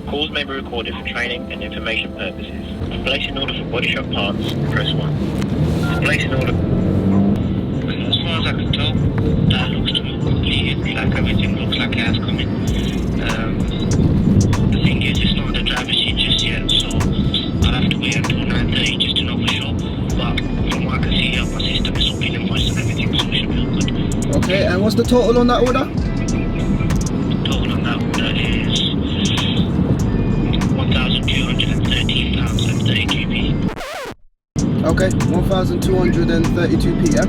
Calls may be recorded for training and information purposes. To place an order for body shop parts, press 1. To place an order... As far as I can tell, that looks to be completed, like everything looks like it has come in. The thing is, it's not on the driver's seat just yet, so I'll have to wait until 9:30 just to know for sure. But from what I can see here, my system is all been invoiced and everything, so it should be all good. Okay, and what's the total on that order? The total on that order is £1,213.32p. Okay, 1,232p, yeah?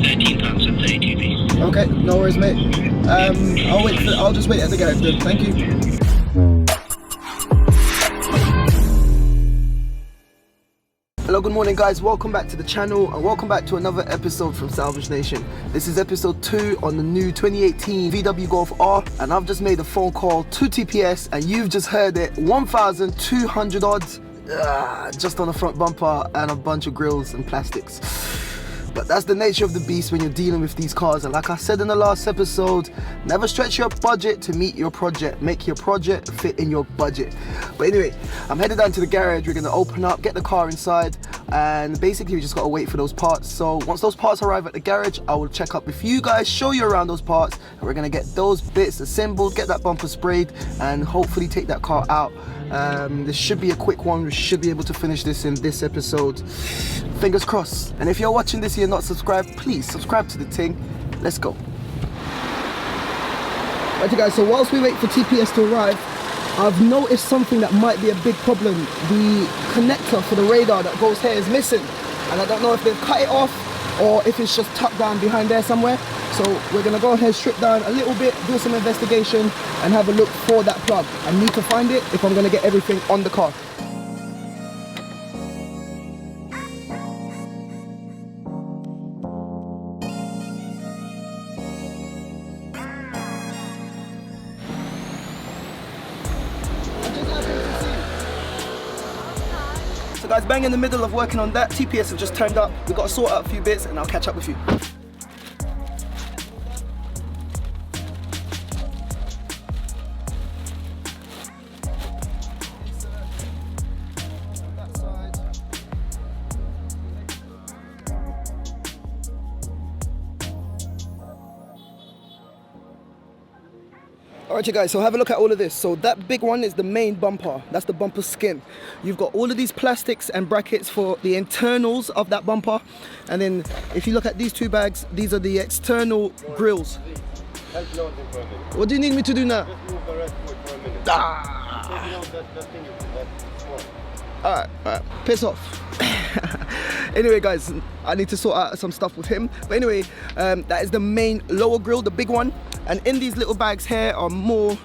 £13.32p. Okay, no worries, mate. I'll just wait at the garage then. Thank you. Hello, good morning guys, welcome back to the channel and welcome back to another episode from Salvage Nation. This is episode 2 on the new 2018 VW Golf R, and I've just made a phone call to TPS and you've just heard it, 1,200 odds just on the front bumper and a bunch of grills and plastics. But that's the nature of the beast when you're dealing with these cars, and like I said in the last episode, never stretch your budget to meet your project. Make your project fit in your budget. But anyway, I'm headed down to the garage. We're going to open up, get the car inside, and basically we just got to wait for those parts. So once those parts arrive at the garage, I will check up with you guys, show you around those parts, and we're going to get those bits assembled, get that bumper sprayed, and hopefully take that car out. This should be a quick one. We should be able to finish this in this episode. Fingers crossed. And if you're watching this and you're not subscribed, please subscribe to the thing. Let's go. Right, guys, so whilst we wait for TPS to arrive, I've noticed something that might be a big problem. The connector for the radar that goes here is missing, and I don't know if they've cut it off or if it's just tucked down behind there somewhere. So we're gonna go ahead, strip down a little bit, do some investigation and have a look for that plug. I need to find it if I'm gonna get everything on the car. So guys, bang in the middle of working on that, TPS have just turned up. We've got to sort out a few bits and I'll catch up with you. Alright you guys, so have a look at all of this. So that big one is the main bumper, that's the bumper skin. You've got all of these plastics and brackets for the internals of that bumper, and then if you look at these two bags, these are the external grills. What do you need me to do now? Just move the rest for a minute. Alright, piss off. Anyway guys, I need to sort out some stuff with him. But anyway, that is the main lower grill, the big one. And in these little bags here are more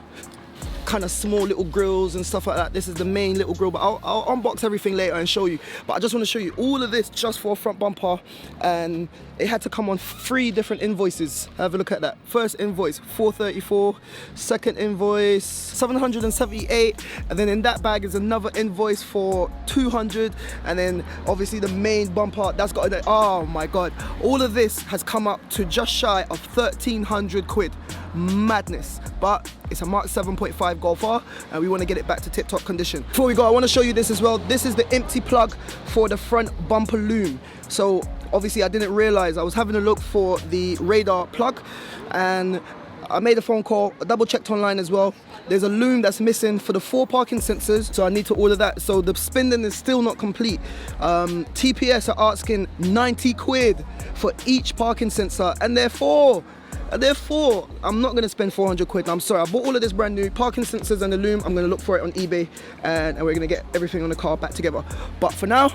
kind of small little grills and stuff like that. This is the main little grill, but I'll unbox everything later and show you. But I just want to show you all of this just for a front bumper, and it had to come on 3 different invoices. Have a look at that. First invoice 434, second invoice 778, and then in that bag is another invoice for 200, and then obviously the main bumper that's got a, oh my god, all of this has come up to just shy of 1,300 quid. Madness. But it's a Mark 7.5 Golf R and we want to get it back to tip-top condition. Before we go, I want to show you this as well. This is the empty plug for the front bumper loom. So obviously I didn't realize, I was having a look for the radar plug and I made a phone call, I double checked online as well. There's a loom that's missing for the 4 parking sensors, so I need to order that. So the spindling is still not complete. TPS are asking 90 quid for each parking sensor, and therefore I'm not gonna spend 400 quid. I'm sorry, I bought all of this brand new parking sensors and the loom. I'm gonna look for it on eBay and we're gonna get everything on the car back together. But for now,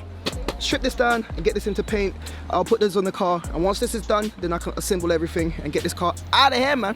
strip this down and get this into paint. I'll put this on the car, and once this is done, then I can assemble everything and get this car out of here, man.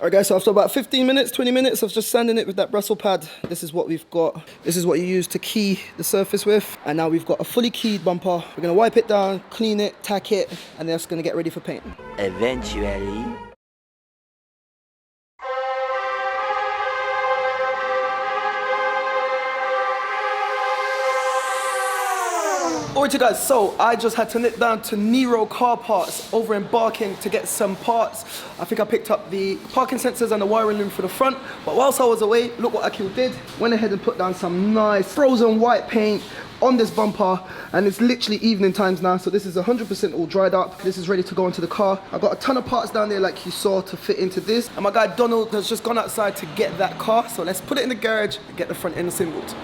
Alright guys, so after about 15 minutes, 20 minutes of just sanding it with that bristle pad, this is what we've got. This is what you use to key the surface with. And now we've got a fully keyed bumper. We're gonna wipe it down, clean it, tack it, and then it's gonna get ready for paint. Eventually. Alright guys, so I just had to nip down to Nero Car Parts over in Barking to get some parts. I think I picked up the parking sensors and the wiring loom for the front, but whilst I was away, look what Akil did. Went ahead and put down some nice frozen white paint on this bumper, and it's literally evening times now, so this is 100% all dried up. This is ready to go into the car. I got a ton of parts down there like you saw to fit into this, and my guy Donald has just gone outside to get that car, so let's put it in the garage and get the front end assembled.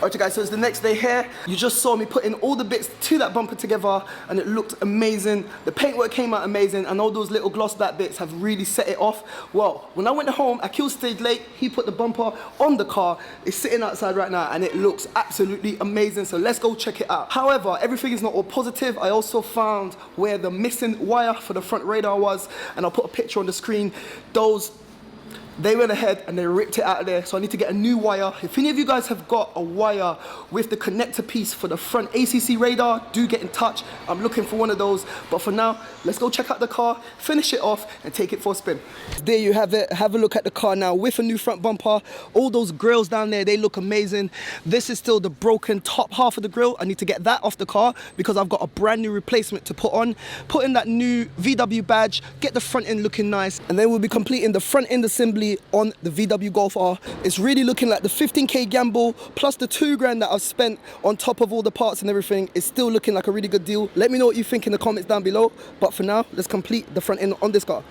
Alright guys, so it's the next day here. You just saw me putting all the bits to that bumper together and it looked amazing. The paintwork came out amazing and all those little gloss black bits have really set it off. Well, when I went home, Akil stayed late. He put the bumper on the car. It's sitting outside right now and it looks absolutely amazing. So let's go check it out. However, everything is not all positive. I also found where the missing wire for the front radar was, and I'll put a picture on the screen. They went ahead and they ripped it out of there, so I need to get a new wire. If any of you guys have got a wire with the connector piece for the front ACC radar, do get in touch. I'm looking for one of those, but for now, let's go check out the car, finish it off, and take it for a spin. There you have it. Have a look at the car now with a new front bumper. All those grills down there, they look amazing. This is still the broken top half of the grill. I need to get that off the car because I've got a brand new replacement to put on. Put in that new VW badge, get the front end looking nice, and then we'll be completing the front end assembly on the VW Golf R. It's really looking like the 15k gamble plus the $2,000 that I've spent on top of all the parts and everything is still looking like a really good deal. Let me know what you think in the comments down below, but for now, let's complete the front end on this car.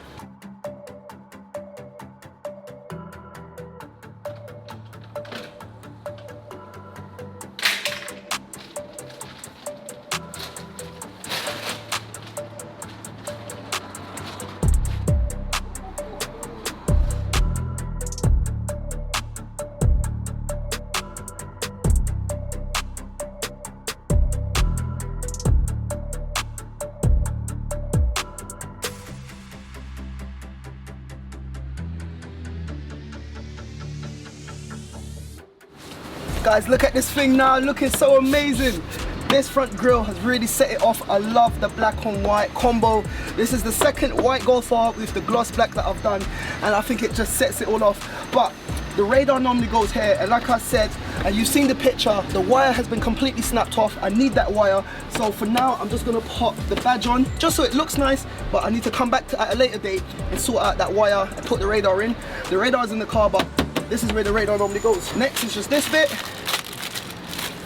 Guys, look at this thing now, looking so amazing. This front grille has really set it off. I love the black on white combo. This is the second white Golf R with the gloss black that I've done, and I think it just sets it all off. But the radar normally goes here, and like I said, and you've seen the picture, the wire has been completely snapped off. I need that wire, so for now I'm just gonna pop the badge on just so it looks nice, but I need to come back at a later date and sort out that wire and put the radar in. The radar's in the car, but this is where the radar normally goes. Next is just this bit.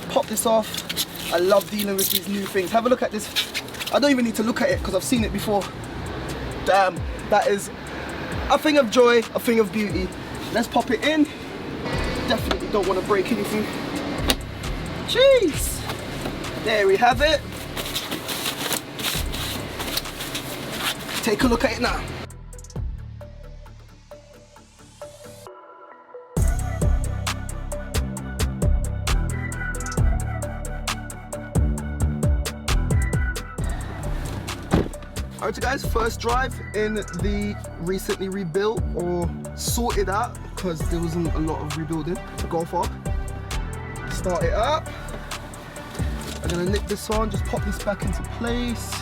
Pop this off. I love dealing with these new things. Have a look at this. I don't even need to look at it because I've seen it before. Damn, that is a thing of joy, a thing of beauty. Let's pop it in. Definitely don't want to break anything. Jeez. There we have it. Take a look at it now. Alright guys, first drive in the recently rebuilt or sorted out, because there wasn't a lot of rebuilding, the Golf R. Start it up. I'm gonna nick this on, just pop this back into place.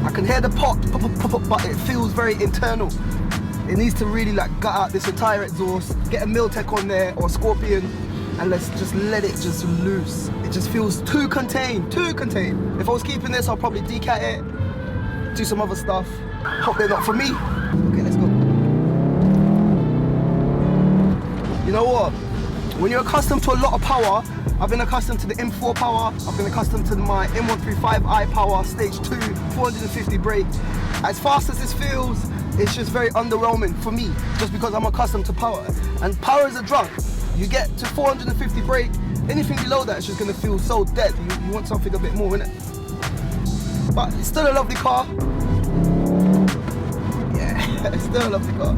I can hear the pop, but it feels very internal. It needs to really like gut out this entire exhaust, get a Miltech on there or a Scorpion, and let's just let it just loose. It just feels too contained, too contained. If I was keeping this, I'll probably decat it, do some other stuff. Hope they're not for me. Okay, let's go. You know what? When you're accustomed to a lot of power, I've been accustomed to the M4 power, I've been accustomed to my M140i power, stage 2, 450 brake. As fast as this feels, it's just very underwhelming for me, just because I'm accustomed to power. And power is a drug. You get to 450 brake, anything below that is just gonna feel so dead. You want something a bit more, innit? But it's still a lovely car. Yeah, it's still a lovely car.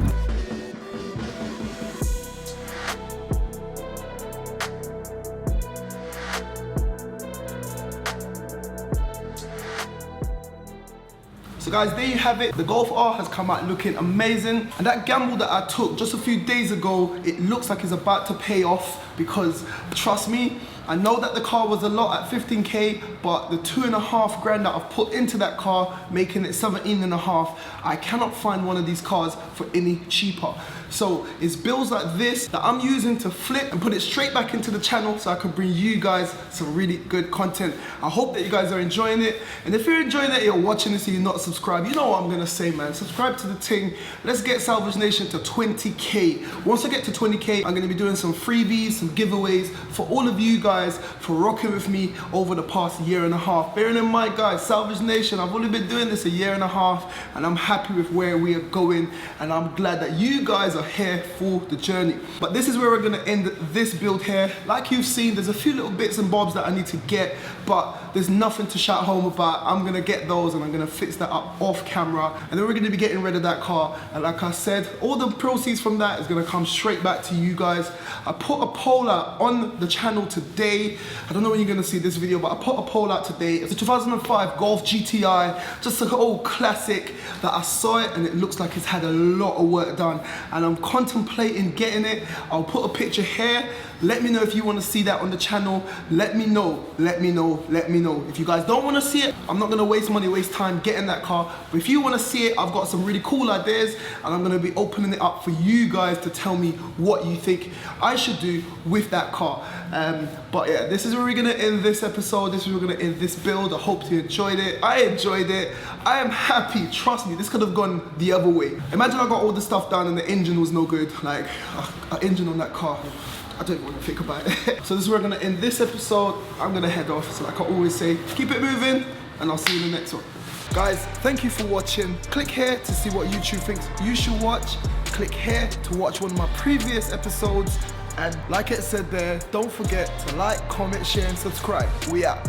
So guys, there you have it. The Golf R has come out looking amazing. And that gamble that I took just a few days ago, it looks like it's about to pay off, because trust me, I know that the car was a lot at 15K, but the 2.5 grand that I've put into that car, making it 17.5, I cannot find one of these cars for any cheaper. So it's builds like this that I'm using to flip and put it straight back into the channel so I can bring you guys some really good content. I hope that you guys are enjoying it. And if you're enjoying it, you're watching this and you're not subscribed, you know what I'm gonna say, man. Subscribe to the thing. Let's get Salvage Nation to 20K. Once I get to 20K, I'm gonna be doing some freebies, some giveaways for all of you guys for rocking with me over the past 1.5 years. Bearing in mind, guys, Salvage Nation, I've only been doing this 1.5 years, and I'm happy with where we are going, and I'm glad that you guys are here for the journey. But this is where we're gonna end this build here. Like you've seen, there's a few little bits and bobs that I need to get, but there's nothing to shout home about. I'm gonna get those and I'm gonna fix that up off camera, and then we're gonna be getting rid of that car. And like I said, all the proceeds from that is gonna come straight back to you guys. I put a poll out on the channel today. I don't know when you're gonna see this video, but I put a poll out today. It's a 2005 Golf GTI, just an old classic that I saw it and it looks like it's had a lot of work done, and I'm contemplating getting it. I'll put a picture here. Let me know if you want to see that on the channel. Let me know, let me know, let me know. If you guys don't want to see it, I'm not going to waste money, waste time getting that car. But if you want to see it, I've got some really cool ideas, and I'm going to be opening it up for you guys to tell me what you think I should do with that car. But yeah, this is where we're going to end this episode. This is where we're going to end this build. I hope you enjoyed it. I enjoyed it. I am happy. Trust me, this could have gone the other way. Imagine I got all the stuff done and the engine was no good. Like, an engine on that car, I don't want to think about it. So this is where we're gonna end this episode. I'm gonna head off. So like I always say, keep it moving, and I'll see you in the next one. Guys, thank you for watching. Click here to see what YouTube thinks you should watch. Click here to watch one of my previous episodes. And like it said there, don't forget to like, comment, share, and subscribe. We out.